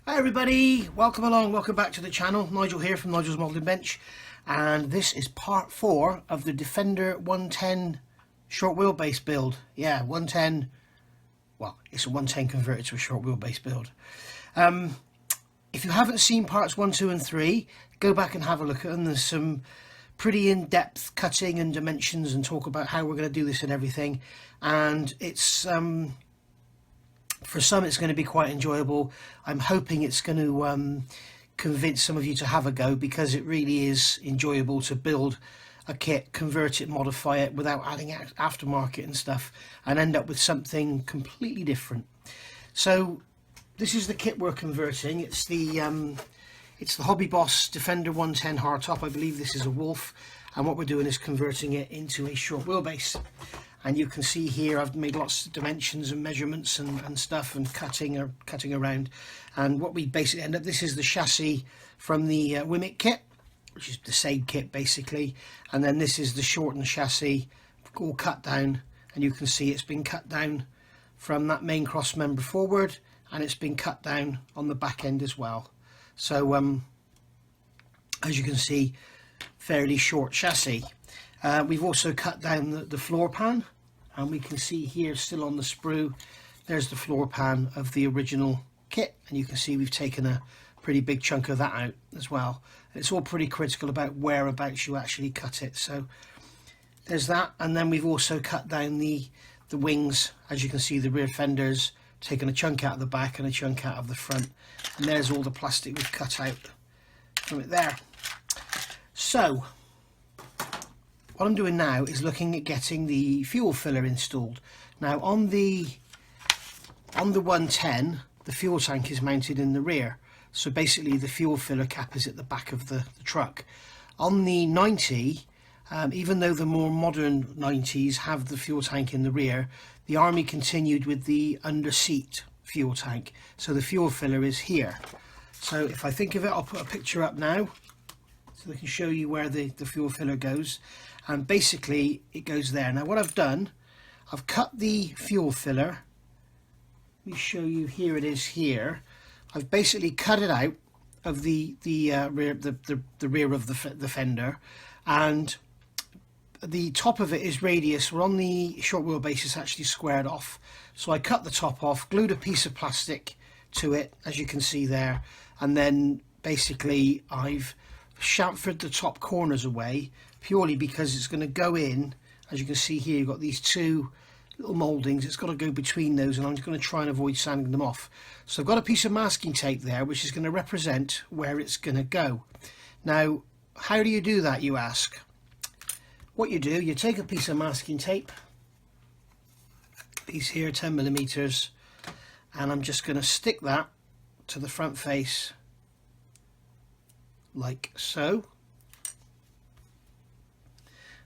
Hi everybody, welcome along, welcome back to the channel. Nigel here from Nigel's Modelling Bench, and this is part 4 of the Defender 110 short wheelbase build. Yeah, 110, well, it's a 110 converted to a short wheelbase build. If you haven't seen parts 1, 2 and 3, go back and have a look at them. There's some pretty in-depth cutting and dimensions and talk about how we're going to do this and everything, and it's for some it's going to be quite enjoyable. I'm hoping it's going to convince some of you to have a go, because it really is enjoyable to build a kit, convert it, modify it without adding aftermarket and stuff, and end up with something completely different. So this is the kit we're converting. It's the Hobby Boss Defender 110 hardtop. I believe this is a Wolf, and what we're doing is converting it into a short wheelbase. And you can see here I've made lots of dimensions and measurements and stuff, and cutting around. And what we basically end up, this is the chassis from the Wimmick kit, which is the same kit basically. And then this is the shortened chassis, all cut down, and you can see it's been cut down from that main cross member forward, and it's been cut down on the back end as well. So as you can see, fairly short chassis. We've also cut down the floor pan, and we can see here still on the sprue, there's the floor pan of the original kit, and you can see we've taken a pretty big chunk of that out as well. It's all pretty critical about whereabouts you actually cut it. So there's that, and then we've also cut down the wings. As you can see, the rear fenders, taken a chunk out of the back and a chunk out of the front, and there's all the plastic we've cut out from it there. So what I'm doing now is looking at getting the fuel filler installed. Now on the 110, the fuel tank is mounted in the rear, so basically the fuel filler cap is at the back of the truck. On the 90, even though the more modern 90s have the fuel tank in the rear, the Army continued with the under seat fuel tank, so the fuel filler is here. So if I think of it, I'll put a picture up now so I can show you where the fuel filler goes, and basically it goes there. Now what I've done, I've cut the fuel filler. Let me show you, here it is here. I've basically cut it out of the rear of the fender, and the top of it is radius, where on the short wheelbase it's actually squared off. So I cut the top off, glued a piece of plastic to it, as you can see there, and then basically I've chamfered the top corners away, purely because it's going to go in. As you can see here, you've got these two little mouldings, it's got to go between those, and I'm just going to try and avoid sanding them off. So I've got a piece of masking tape there, which is going to represent where it's going to go. Now, how do you do that, you ask? What you do, you take a piece of masking tape, piece here, 10mm, and I'm just going to stick that to the front face like so,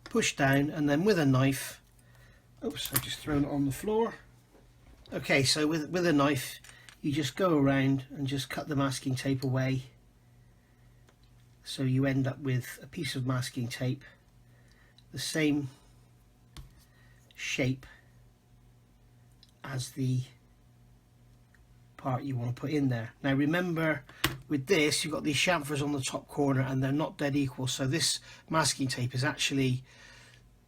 push down, and then with a knife, oops, I've just thrown it on the floor. Okay, so with a knife you just go around and just cut the masking tape away, so you end up with a piece of masking tape the same shape as the part you want to put in there. Now remember, with this you've got these chamfers on the top corner and they're not dead equal, so this masking tape is actually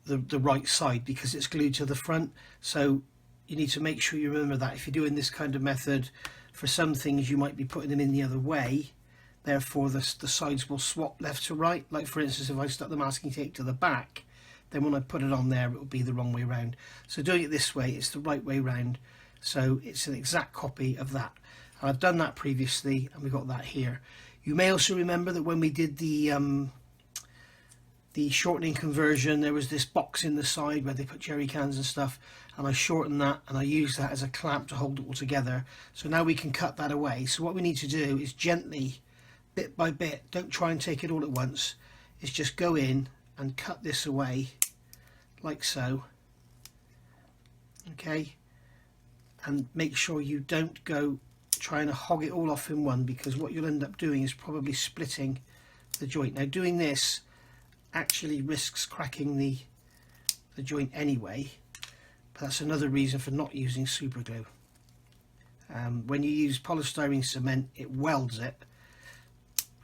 the right side because it's glued to the front. So you need to make sure you remember that if you're doing this kind of method. For some things you might be putting them in the other way, therefore the sides will swap left to right. Like for instance, if I stuck the masking tape to the back, then when I put it on there it will be the wrong way round. So doing it this way, it's the right way round, so it's an exact copy of that. And I've done that previously, and we've got that here. You may also remember that when we did the shortening conversion, there was this box in the side where they put jerry cans and stuff, and I shortened that and I used that as a clamp to hold it all together. So now we can cut that away. So what we need to do is gently, bit by bit, don't try and take it all at once, is just go in and cut this away like so. Okay, and make sure you don't go trying to hog it all off in one, because what you'll end up doing is probably splitting the joint. Now doing this actually risks cracking the joint anyway, but that's another reason for not using super glue. When you use polystyrene cement, it welds it.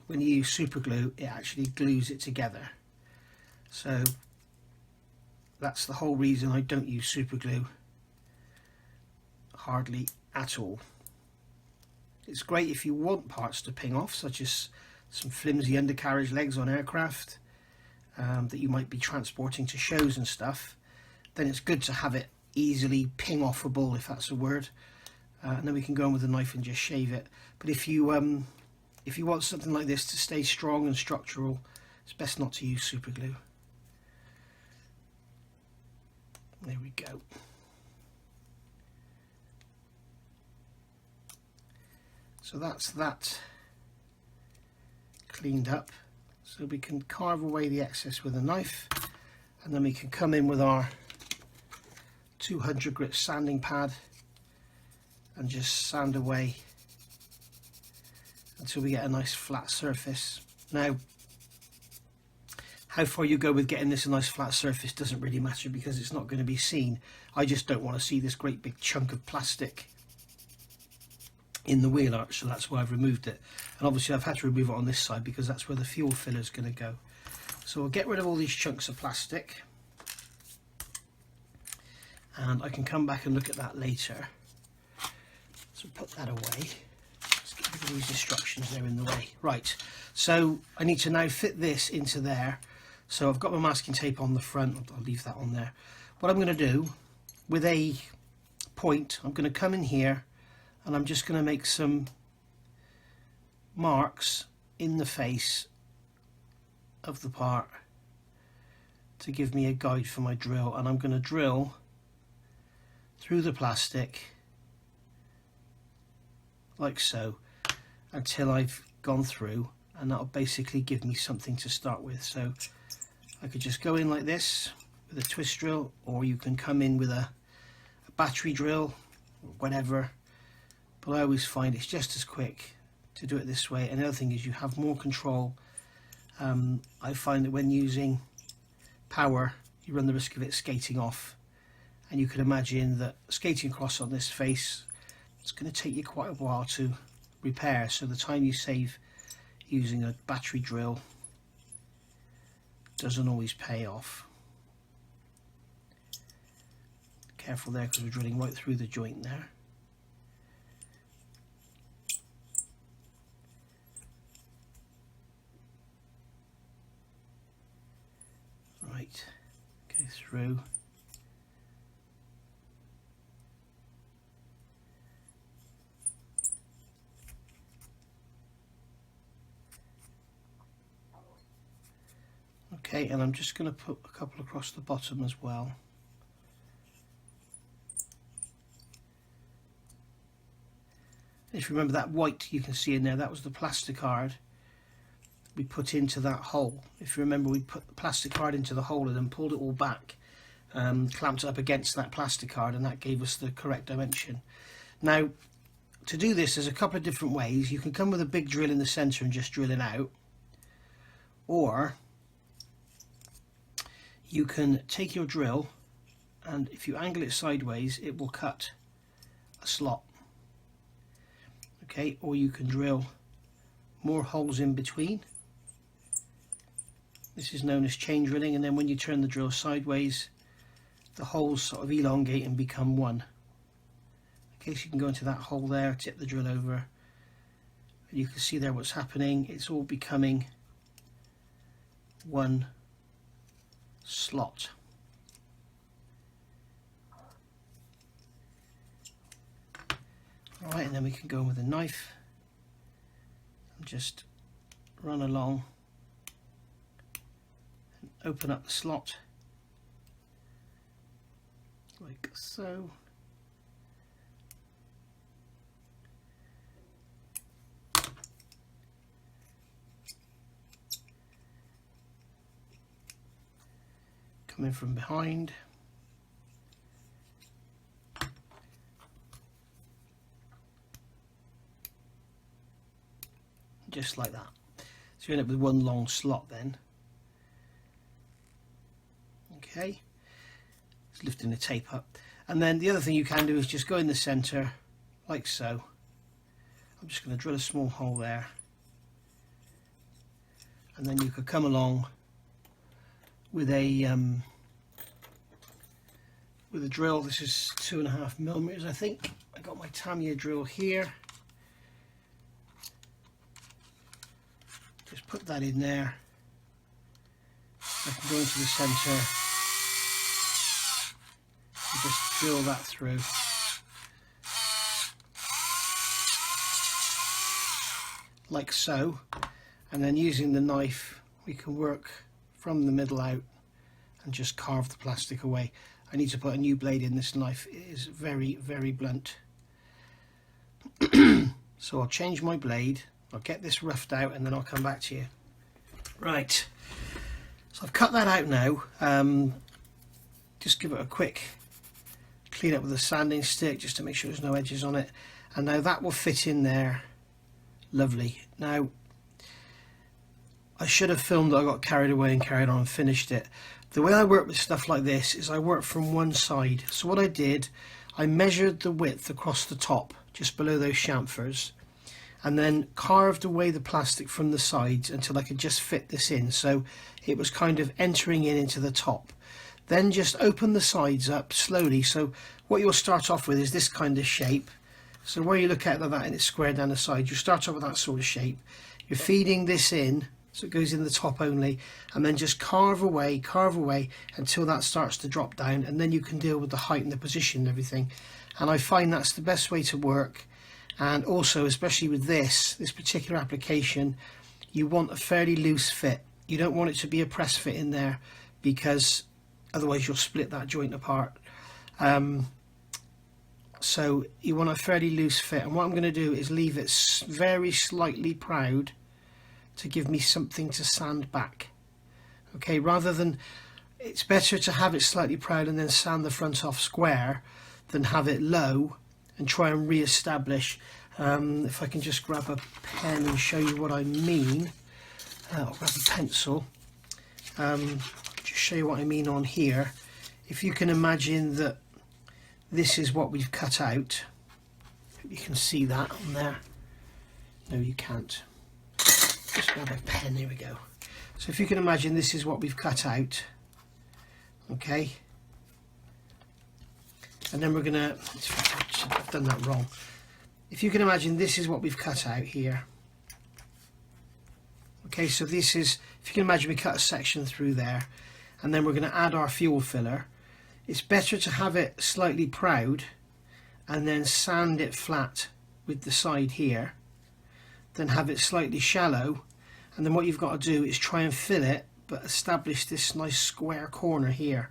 When you use super glue, it actually glues it together. So that's the whole reason I don't use super glue hardly at all. It's great if you want parts to ping off, such as some flimsy undercarriage legs on aircraft that you might be transporting to shows and stuff. Then it's good to have it easily ping offable, if that's a word, and then we can go in with a knife and just shave it. But if you want something like this to stay strong and structural, it's best not to use super glue. There we go. So that's that cleaned up. So we can carve away the excess with a knife, and then we can come in with our 200 grit sanding pad and just sand away until we get a nice flat surface. Now, how far you go with getting this a nice flat surface doesn't really matter, because it's not going to be seen. I just don't want to see this great big chunk of plastic in the wheel arch, so that's why I've removed it. And obviously I've had to remove it on this side because that's where the fuel filler is going to go. So we'll get rid of all these chunks of plastic, and I can come back and look at that later. So put that away. Let's get rid of these instructions, they're in the way. Right, so I need to now fit this into there. So I've got my masking tape on the front, I'll leave that on there. What I'm going to do, with a point, I'm going to come in here and I'm just going to make some marks in the face of the part to give me a guide for my drill, and I'm going to drill through the plastic like so until I've gone through, and that'll basically give me something to start with. So I could just go in like this with a twist drill, or you can come in with a battery drill or whatever, but I always find it's just as quick to do it this way. And the other thing is you have more control. I find that when using power, you run the risk of it skating off, and you can imagine that skating across on this face, it's going to take you quite a while to repair. So the time you save using a battery drill doesn't always pay off. Careful there, because we're drilling right through the joint there. Right, go through. Okay, and I'm just going to put a couple across the bottom as well. If you remember that white you can see in there, that was the plastic card we put into that hole. If you remember, we put the plastic card into the hole and then pulled it all back, clamped it up against that plastic card, and that gave us the correct dimension. Now, to do this, there's a couple of different ways. You can come with a big drill in the centre and just drill it out, or you can take your drill, and if you angle it sideways, it will cut a slot. Okay, or you can drill more holes in between. This is known as chain drilling, and then when you turn the drill sideways, the holes sort of elongate and become one. Okay, so you can go into that hole there, tip the drill over, and you can see there what's happening. It's all becoming one slot. Alright, and then we can go in with a knife and just run along and open up the slot like so. Come in from behind. Just like that. So you end up with one long slot then. Okay, it's lifting the tape up. And then the other thing you can do is just go in the centre like so. I'm just going to drill a small hole there, and then you could come along with a drill. This is 2.5mm, I think. I got my Tamiya drill here. Just put that in there. I can go into the centre and just drill that through. Like so. And then using the knife we can work from the middle out and just carve the plastic away. I need to put a new blade in this knife. It is very, very blunt. So I'll change my blade, I'll get this roughed out, and then I'll come back to you. Right, so I've cut that out now. Just give it a quick clean up with a sanding stick just to make sure there's no edges on it. And now that will fit in there. Lovely. Now, I should have filmed that. I got carried away and carried on and finished it. The way I work with stuff like this is I work from one side. So what I did, I measured the width across the top, just below those chamfers, and then carved away the plastic from the sides until I could just fit this in. So it was kind of entering in into the top. Then just open the sides up slowly. So what you'll start off with is this kind of shape. So where you look at it like that and it's square down the side, you start off with that sort of shape. You're feeding this in, so it goes in the top only, and then just carve away until that starts to drop down, and then you can deal with the height and the position and everything. And I find that's the best way to work. And also, especially with this particular application, you want a fairly loose fit. You don't want it to be a press fit in there, because otherwise you'll split that joint apart. So you want a fairly loose fit, and what I'm going to do is leave it very slightly proud to give me something to sand back. Okay, rather than, it's better to have it slightly proud and then sand the front off square than have it low and try and re-establish. If I can just grab a pen and show you what I mean. I'll grab a pencil. Just show you what I mean on here. If you can imagine that this is what we've cut out. You can see that on there. No, you can't. Just grab a pen, here we go. So if you can imagine this is what we've cut out. Okay. And then we're gonna, I've done that wrong. If you can imagine this is what we've cut out here. Okay, so this is, if you can imagine we cut a section through there, and then we're gonna add our fuel filler. It's better to have it slightly proud and then sand it flat with the side here than have it slightly shallow, and then what you've got to do is try and fill it but establish this nice square corner here.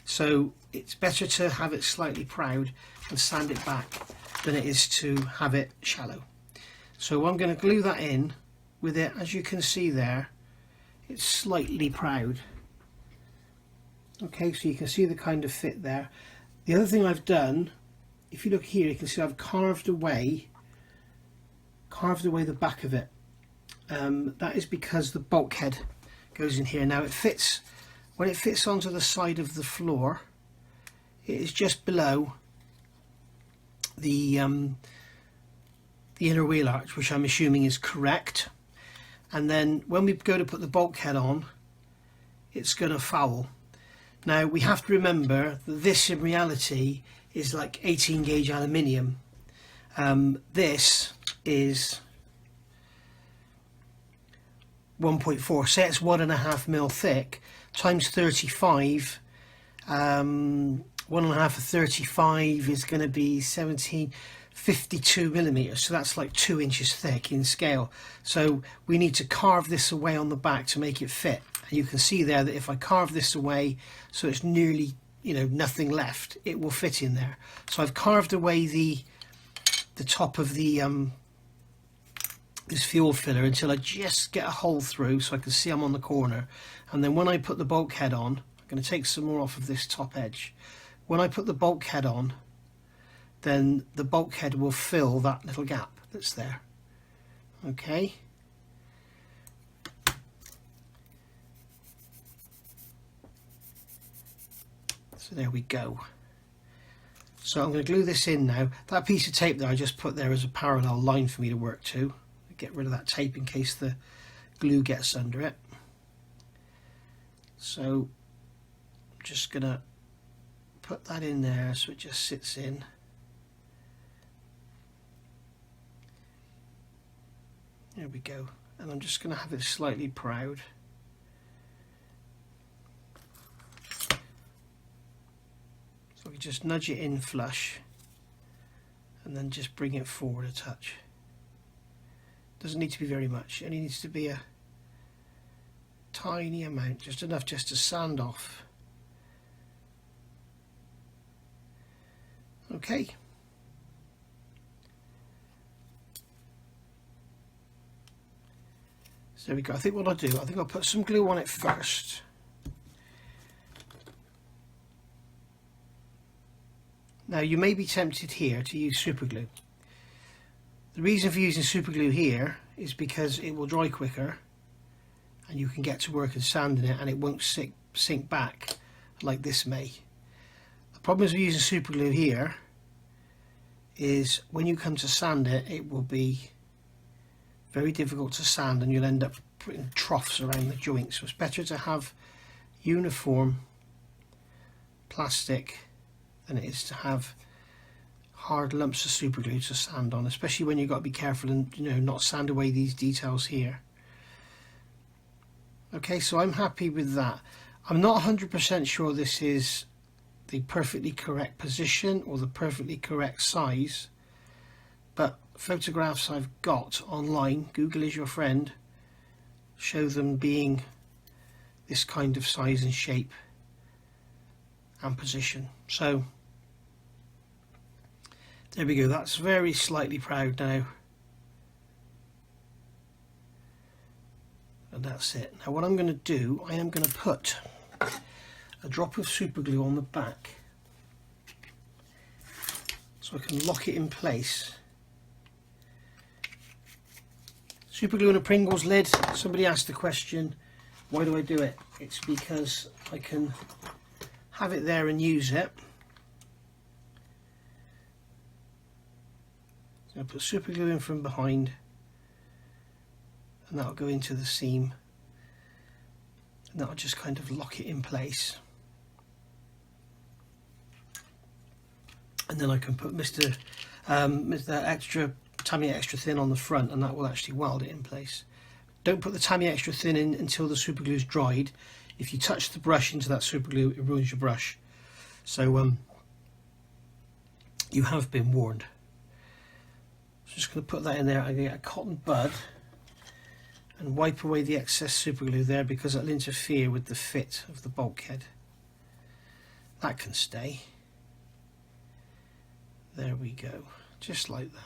So it's better to have it slightly proud and sand it back than it is to have it shallow. So I'm going to glue that in with it. As you can see there, it's slightly proud. Okay, so you can see the kind of fit there. The other thing I've done, if you look here, you can see I've carved away the back of it. That is because the bulkhead goes in here. Now it fits, when it fits onto the side of the floor, it is just below the inner wheel arch, which I'm assuming is correct. And then when we go to put the bulkhead on, it's going to foul. Now we have to remember that this in reality is like 18 gauge aluminium. This is 1.4, say it's 1.5mm thick, times 35, 1.5 of 35 is going to be 52mm, so that's like 2 inches thick in scale. So we need to carve this away on the back to make it fit. And you can see there that if I carve this away so it's nearly, you know, nothing left, it will fit in there. So I've carved away the top of the this fuel filler until I just get a hole through so I can see I'm on the corner. And then when I put the bulkhead on, I'm going to take some more off of this top edge. When I put the bulkhead on, then the bulkhead will fill that little gap that's there. Okay. So there we go. So I'm going to glue this in now. That piece of tape there I just put there as a parallel line for me to work to. Get rid of that tape in case the glue gets under it. So I'm just going to put that in there so it just sits in. There we go. And I'm just going to have it slightly proud. So we just nudge it in flush and then just bring it forward a touch. Doesn't need to be very much, it only needs to be a tiny amount, just enough just to sand off. Okay. So there we go. I think what I'll do, I think I'll put some glue on it first. Now you may be tempted here to use super glue. The reason for using super glue here is because it will dry quicker and you can get to work and sanding it and it won't sink back like this may. The problem with using super glue here is when you come to sand it, it will be very difficult to sand and you'll end up putting troughs around the joints. So it's better to have uniform plastic than it is to have hard lumps of super glue to sand on, especially when you've got to be careful and not sand away these details here. Okay, so I'm happy with that. I'm not 100% sure this is the perfectly correct position or the perfectly correct size, but photographs I've got online, Google is your friend, show them being this kind of size and shape and position. So there we go, that's very slightly proud now. And that's it. Now what I'm going to do, I am going to put a drop of super glue on the back so I can lock it in place. Super glue and a Pringles lid. Somebody asked the question, why do I do it? It's because I can have it there and use it. So I put super glue in from behind and that'll go into the seam and that'll just kind of lock it in place. And then I can put Mr. Tamiya extra thin on the front and that will actually weld it in place. Don't put the Tamiya extra thin in until the super glue is dried. If you touch the brush into that super glue, it ruins your brush. So you have been warned. So just going to put that in there. I'm going to get a cotton bud and wipe away the excess super glue there because it'll interfere with the fit of the bulkhead. That can stay. There we go, just like that.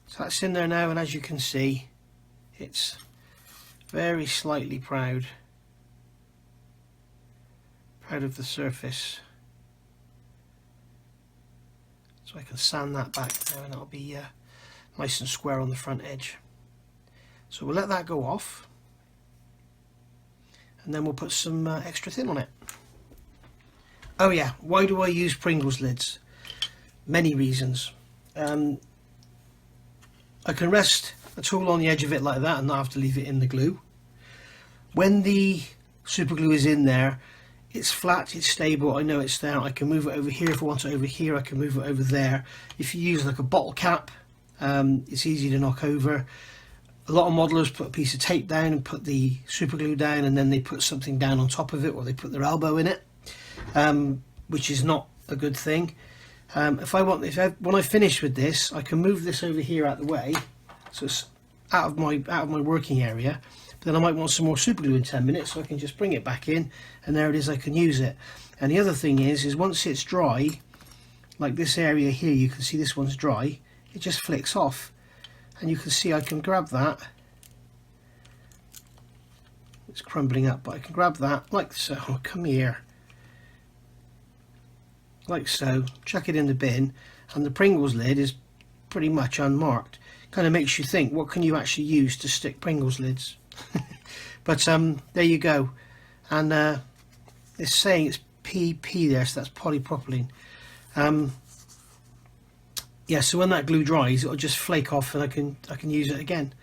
So that's in there now, and as you can see, it's very slightly proud of the surface. So I can sand that back now and it'll be nice and square on the front edge. So we'll let that go off and then we'll put some extra thin on it. Oh yeah, why do I use Pringles lids? Many reasons. I can rest a tool on the edge of it like that and not have to leave it in the glue. When the super glue is in there, it's flat, it's stable, I know it's there, I can move it over here if I want it over here, I can move it over there. If you use like a bottle cap, it's easy to knock over. A lot of modelers put a piece of tape down and put the super glue down and then they put something down on top of it or they put their elbow in it, which is not a good thing. When I finish with this, I can move this over here out the way, so it's out of my working area. But then I might want some more super glue in 10 minutes, so I can just bring it back in, and there it is. I can use it. And the other thing is once it's dry, like this area here, you can see this one's dry. It just flicks off, and you can see I can grab that. It's crumbling up, but I can grab that like so. Oh, come here. Like so, chuck it in the bin, and the Pringles lid is pretty much unmarked. Kind of makes you think, what can you actually use to stick Pringles lids? But there you go. And it's saying it's PP there, so that's polypropylene. Yeah, so when that glue dries, it'll just flake off and I can use it again.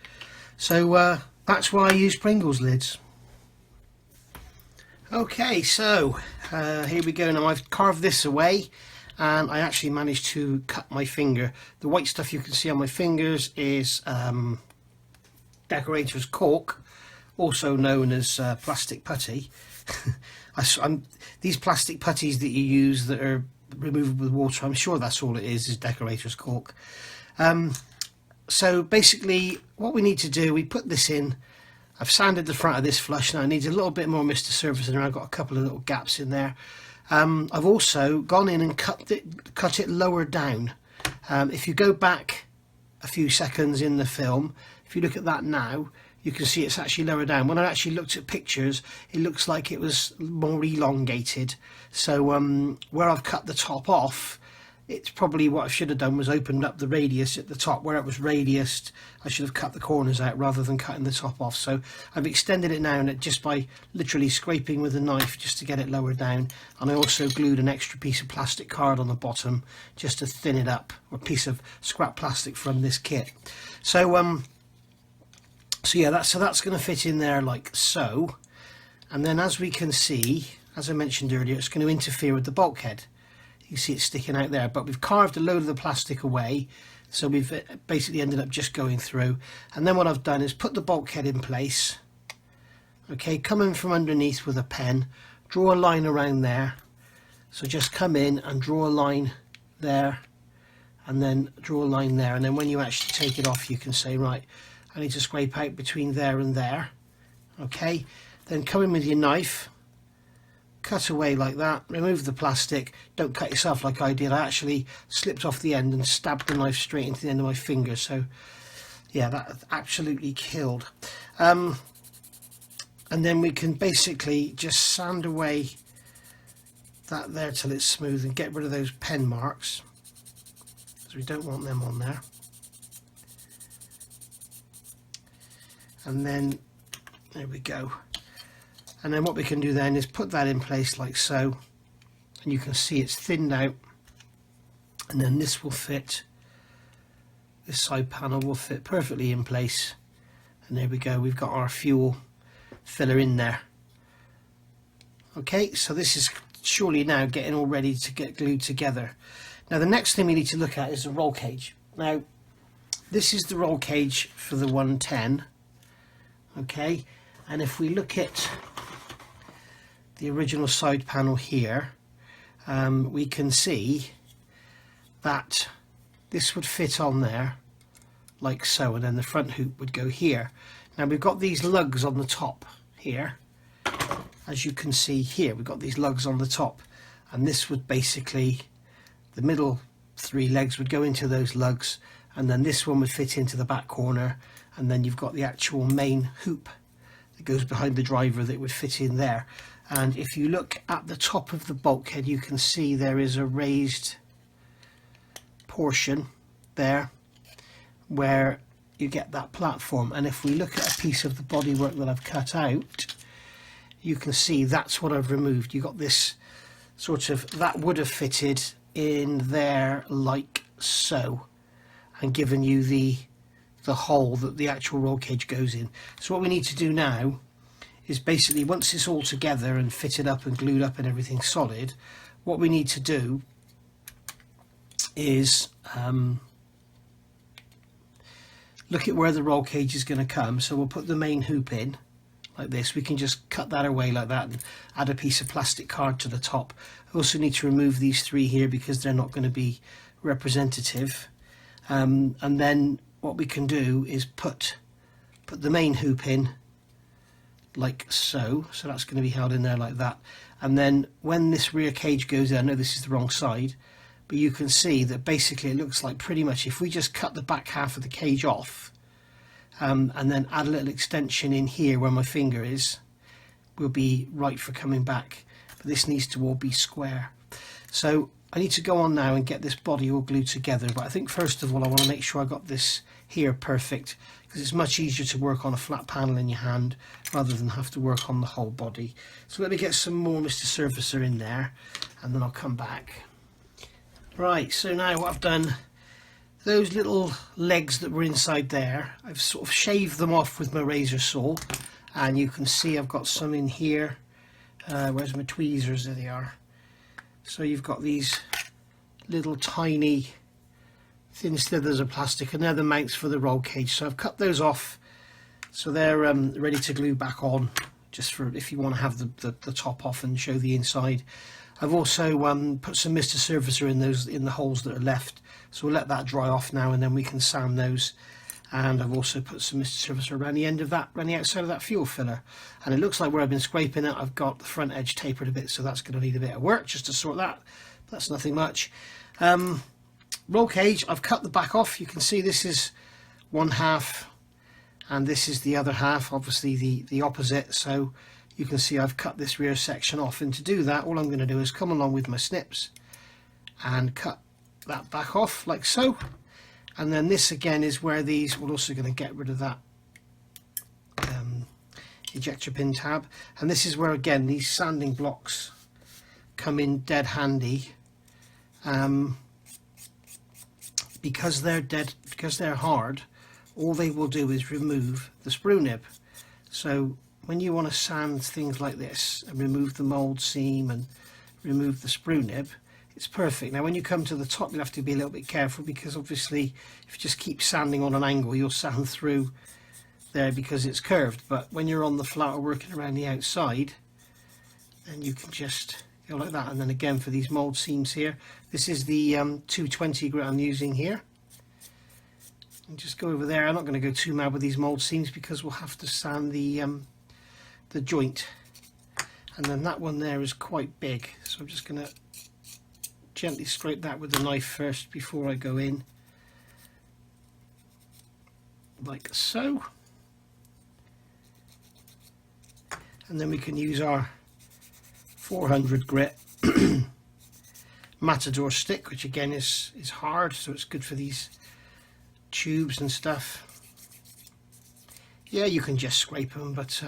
So that's why I use Pringles lids. Okay, so here we go. Now I've carved this away and I actually managed to cut my finger. The white stuff you can see on my fingers is decorator's cork, also known as plastic putty. These plastic putties that you use that are removable with water, I'm sure that's all it is decorator's cork. So basically what we need to do, we put this in. I've sanded the front of this flush now. It needs a little bit more Mr. Surface in there. I've got a couple of little gaps in there. I've also gone in and cut it lower down. If you go back a few seconds in the film, if you look at that now, you can see it's actually lower down. When I actually looked at pictures, it looks like it was more elongated. So where I've cut the top off, it's probably what I should have done was opened up the radius at the top. Where it was radiused, I should have cut the corners out rather than cutting the top off. So I've extended it now, and just by literally scraping with a knife just to get it lower down. And I also glued an extra piece of plastic card on the bottom just to thin it up, or a piece of scrap plastic from this kit. So yeah, that's going to fit in there like so. And then as we can see, as I mentioned earlier, it's going to interfere with the bulkhead. You see it sticking out there, but we've carved a load of the plastic away, so we've basically ended up just going through. And then what I've done is put the bulkhead in place. Okay, come in from underneath with a pen, draw a line around there. So just come in and draw a line there, and then draw a line there, and then when you actually take it off, you can say, right, I need to scrape out between there and there. Okay, then come in with your knife, cut away like that, remove the plastic. Don't cut yourself like I did. I actually slipped off the end and stabbed the knife straight into the end of my finger. So yeah, that absolutely killed. And then we can basically just sand away that there till it's smooth and get rid of those pen marks, because we don't want them on there. And then there we go. And then what we can do then is put that in place like so, and you can see it's thinned out, and then this will fit, this side panel will fit perfectly in place, and there we go, we've got our fuel filler in there. Okay, so this is surely now getting all ready to get glued together. Now the next thing we need to look at is the roll cage. Now this is the roll cage for the 110. Okay, and if we look at the original side panel here, we can see that this would fit on there like so, and then the front hoop would go here. Now we've got these lugs on the top here, as you can see here, we've got these lugs on the top, and this would basically, the middle three legs would go into those lugs, and then this one would fit into the back corner, and then you've got the actual main hoop that goes behind the driver that would fit in there. And if you look at the top of the bulkhead, you can see there is a raised portion there where you get that platform. And if we look at a piece of the bodywork that I've cut out, you can see that's what I've removed. You got this sort of, that would have fitted in there like so, and given you the hole that the actual roll cage goes in. So what we need to do now is basically, once it's all together and fitted up and glued up and everything solid, what we need to do is look at where the roll cage is going to come. So we'll put the main hoop in like this. We can just cut that away like that and add a piece of plastic card to the top. I also need to remove these three here because they're not going to be representative. And then what we can do is put the main hoop in like so. So that's going to be held in there like that. And then when this rear cage goes in, I know this is the wrong side, but you can see that basically it looks like pretty much if we just cut the back half of the cage off, and then add a little extension in here where my finger is, we'll be right for coming back. But this needs to all be square. So I need to go on now and get this body all glued together, but I think first of all I want to make sure I got this here perfect, because it's much easier to work on a flat panel in your hand rather than have to work on the whole body. So let me get some more Mr. Surfacer in there and then I'll come back. Right, so now what I've done, those little legs that were inside there, I've sort of shaved them off with my razor saw, and you can see I've got some in here. Where's my tweezers? There they are. So you've got these little tiny thin slithers of plastic, and they're the mounts for the roll cage. So I've cut those off so they're ready to glue back on, just for if you want to have the top off and show the inside. I've also put some Mr. Surfacer in the holes that are left, so we'll let that dry off now and then we can sand those. And I've also put some Mr. Surfacer around the end of that, around the outside of that fuel filler. And it looks like where I've been scraping it, I've got the front edge tapered a bit, so that's going to need a bit of work just to sort that. But that's nothing much. Roll cage, I've cut the back off. You can see this is one half and this is the other half, obviously the opposite. So you can see I've cut this rear section off, and to do that all I'm going to do is come along with my snips and cut that back off like so. And then this again is where these, we're also going to get rid of that ejector pin tab, and this is where again these sanding blocks come in dead handy, because they're hard. All they will do is remove the sprue nib. So when you want to sand things like this and remove the mold seam and remove the sprue nib, it's perfect. Now when you come to the top, you'll have to be a little bit careful, because obviously if you just keep sanding on an angle, you'll sand through there because it's curved. But when you're on the flat or working around the outside, then you can just go like that. And then again for these mold seams here, this is the 220 grit I'm using here. And just go over there. I'm not going to go too mad with these mold seams because we'll have to sand the joint. And then that one there is quite big, so I'm just going to gently scrape that with the knife first before I go in, like so. And then we can use our 400 grit Matador stick, which again is hard, so it's good for these tubes and stuff. Yeah, you can just scrape them, but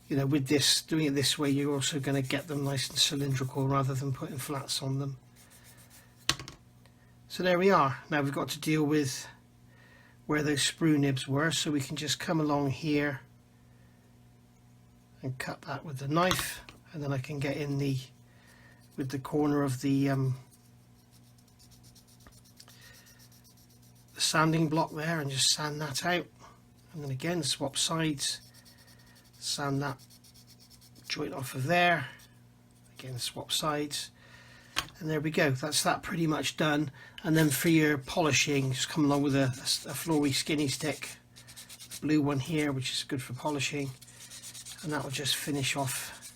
you know, with this, doing it this way, you're also going to get them nice and cylindrical rather than putting flats on them. So there we are. Now we've got to deal with where those sprue nibs were, so we can just come along here and cut that with the knife, and then I can get in with the corner of the sanding block there and just sand that out, and then again swap sides, sand that joint off of there, again swap sides, and there we go. That's that pretty much done. And then for your polishing, just come along with a flowy skinny stick, a blue one here, which is good for polishing, and that will just finish off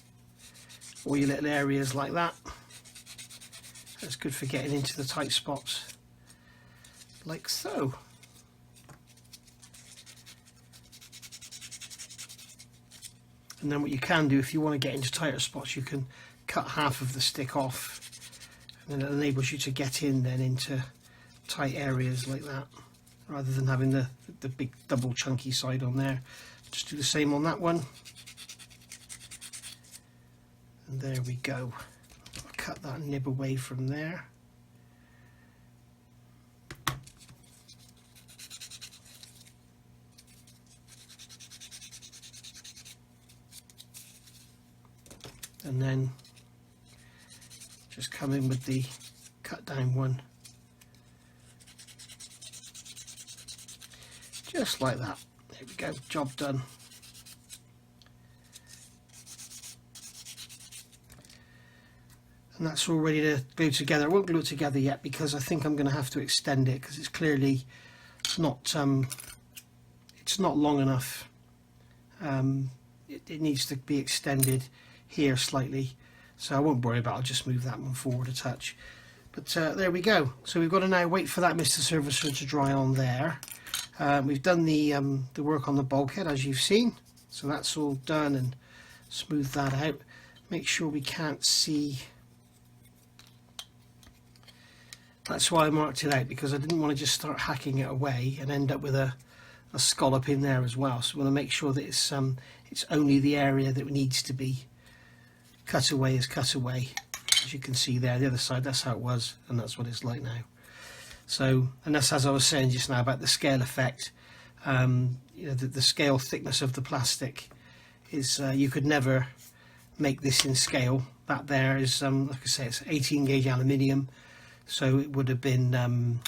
all your little areas like that. That's good for getting into the tight spots like so. And then what you can do, if you want to get into tighter spots, you can cut half of the stick off, and then it enables you to get in then into tight areas like that, rather than having the big double chunky side on there. Just do the same on that one. And there we go. I'll cut that nib away from there. And then just come in with the cut down one, just like that. There we go, job done. And that's all ready to glue together. I won't glue it together yet because I think I'm going to have to extend it, because it's clearly not long enough. It needs to be extended here slightly, so I won't worry about it. I'll just move that one forward a touch. But there we go. So we've got to now wait for that Mr. Surfacer to dry on there. We've done the work on the bulkhead, as you've seen, so that's all done, and smooth that out. Make sure we can't see That's why I marked it out, because I didn't want to just start hacking it away and end up with a scallop in there as well. So I want to make sure that it's only the area that needs to be cut away is cut away. As you can see there, the other side, that's how it was, and that's what it's like now. So, and that's as I was saying just now about the scale effect. You know, the scale thickness of the plastic is you could never make this in scale. That there is, like I say, it's 18 gauge aluminium, so it would have been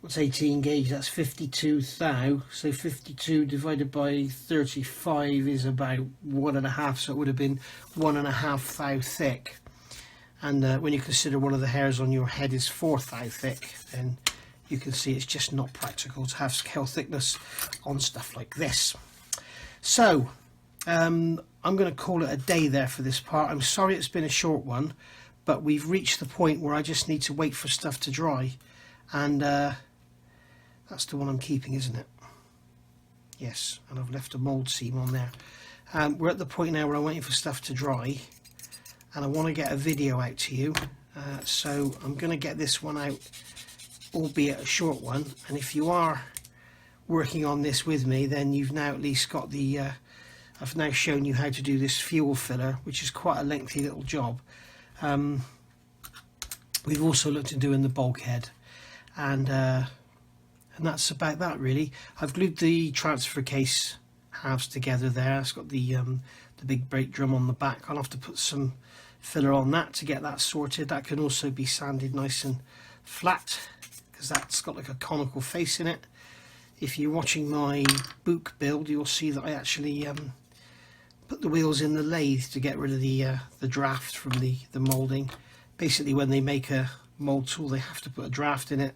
what's 18 gauge? That's 52 thou. So 52 divided by 35 is about 1.5. So it would have been 1.5 thou thick. And when you consider one of the hairs on your head is 4 thou thick, then you can see it's just not practical to have scale thickness on stuff like this. So I'm going to call it a day there for this part. I'm sorry it's been a short one, but we've reached the point where I just need to wait for stuff to dry. And that's the one I'm keeping, isn't it? Yes, and I've left a mould seam on there. We're at the point now where I'm waiting for stuff to dry, and I want to get a video out to you. So I'm going to get this one out, albeit a short one. And if you are working on this with me, then you've now at least got the I've now shown you how to do this fuel filler, which is quite a lengthy little job. We've also looked at doing the bulkhead, and that's about that really. I've glued the transfer case halves together there. It's got the big brake drum on the back. I'll have to put some filler on that to get that sorted. That can also be sanded nice and flat, because that's got like a conical face in it. If you're watching my book build, you'll see that I actually put the wheels in the lathe to get rid of the draft from the moulding. Basically, when they make a mould tool, they have to put a draft in it,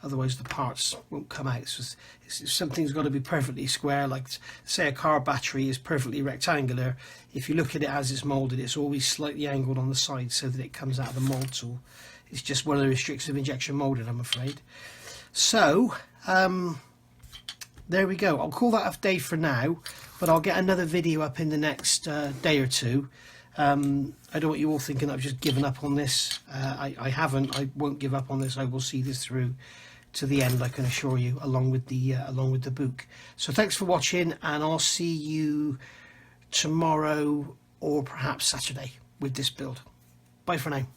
otherwise the parts won't come out. So something's got to be perfectly square, like say a car battery is perfectly rectangular. If you look at it as it's moulded, it's always slightly angled on the side so that it comes out of the mould tool. It's just one of the restrictions of injection moulding, I'm afraid. So there we go. I'll call that a day for now, but I'll get another video up in the next day or two. I don't want you all thinking I've just given up on this. I haven't. I won't give up on this. I will see this through to the end, I can assure you, along with the book. So thanks for watching, and I'll see you tomorrow or perhaps Saturday with this build. Bye for now.